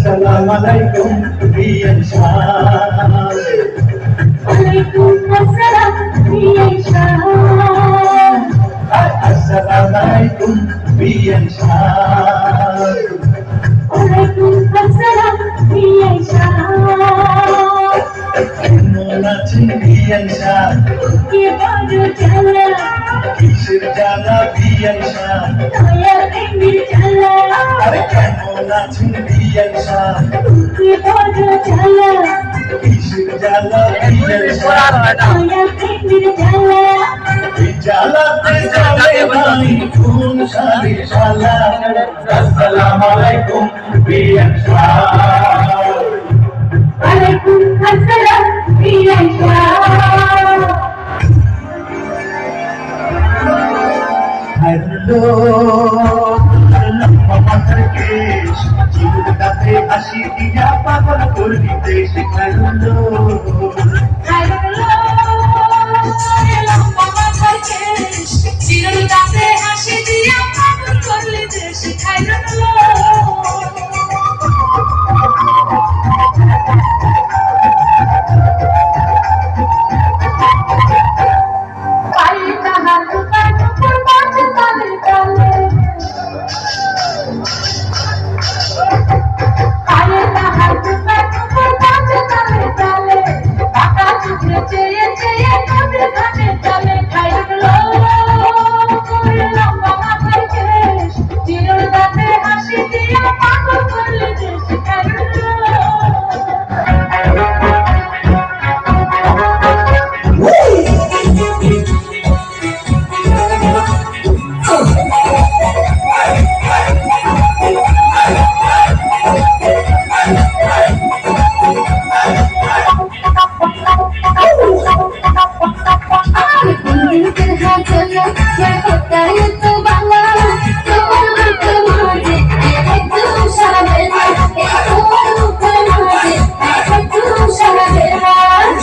আসসালামু আলাইকুম বিয়ান শাহ। ওয়ালাইকুম আসসালাম বিয়ান শাহ। আসসালামু আলাইকুম বিয়ান শাহ। ওয়ালাইকুম আসসালাম বিয়ান শাহ। কেমন আছেন বিয়ান শাহ? কে বড় জ্বালা, কিসের জ্বালা বিয়ান শাহ? দয়া প্রেমের জ্বালা। আরে কেমন আছেন বিয়ান শাহ? কে বড় জ্বালা, কিসের জ্বালা বিয়ান শাহ? দয়া প্রেমের জ্বালা। এই জ্বালাতে জ্বলে নাই কোন সারি শালা। আসসালামু আলাইকুম বিয়ান শাহ। ওয়ালাইকুম আসসালাম বিয়ান শাহ। হ্যালো মাথার কেশ জীবনটাতে হাসি দিয়া পাগল করবি দেশ। হ্যালো চিরুদাতে হাসি দিয়া পাগল করলে দেশ।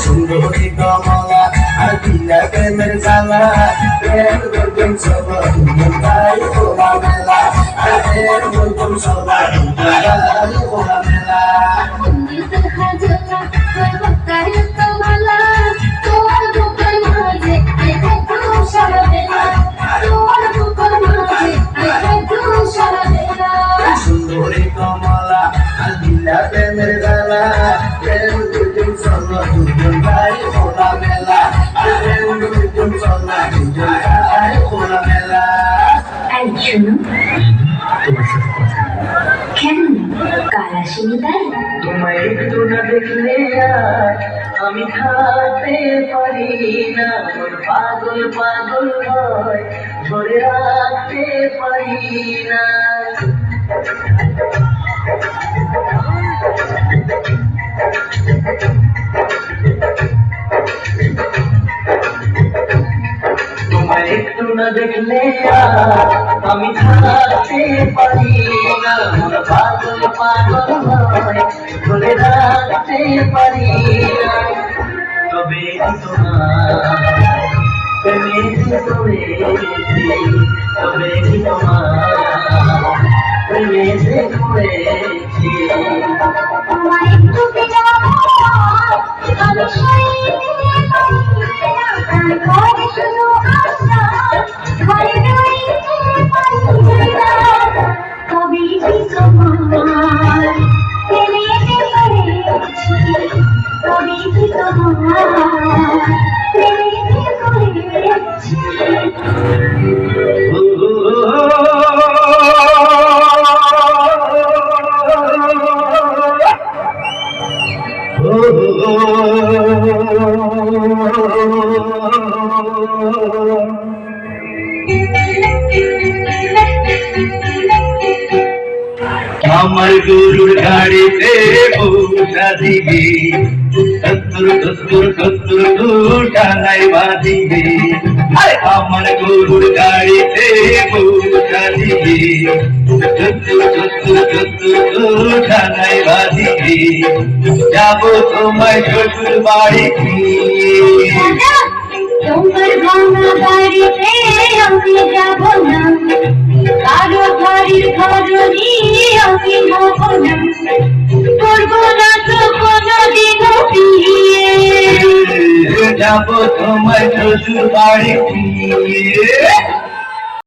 সুন্দরী কমলা আর দিলা প্রেমের জ্বালা। প্রেম করবেন সবাই তাই খোলা মেলা। আর প্রেম করবেন সবাই তাই খোলা মেলা। সুন্দরী কমলা আর দিলা প্রেমের জ্বালা। প্রেম করবেন সবাই তাই খোলা মেলা। আর প্রেম করবেন সবাই তাই খোলা মেলা। এই শোনো, কেন কাল আসেনি তাই? তোমায় একটু না দেখলে আর আমি থাকতে পারি না। মন পাগল পাগল হয়, ধরে রাখতে পারি না। তোমায় একটু না দেখলে আর আমি থাকতে পারি না। মন পাগল পাগল হয়, ধরে রাখতে পারি না। তবে তোমার প্রেমে পড়েছি, তবে তোমার প্রেমে পড়েছি। আমার গরুর গাড়িতে বসা দিবে, সত্তর সত্তর সত্তর টানাই বাঁধিবে। আমার গরুর গাড়িতে বসা দিবে, সত্তর সত্তর সত্তর টানাই বাঁধিবে। যাবো তোমায় শ্বশুর বাড়ি তোমার ভাঙা বাড়িতে আমি যাব না, কারো বাড়ির ঘর নিয়ে আমি হব না। যাব তোমার শ্বশুর বাড়ি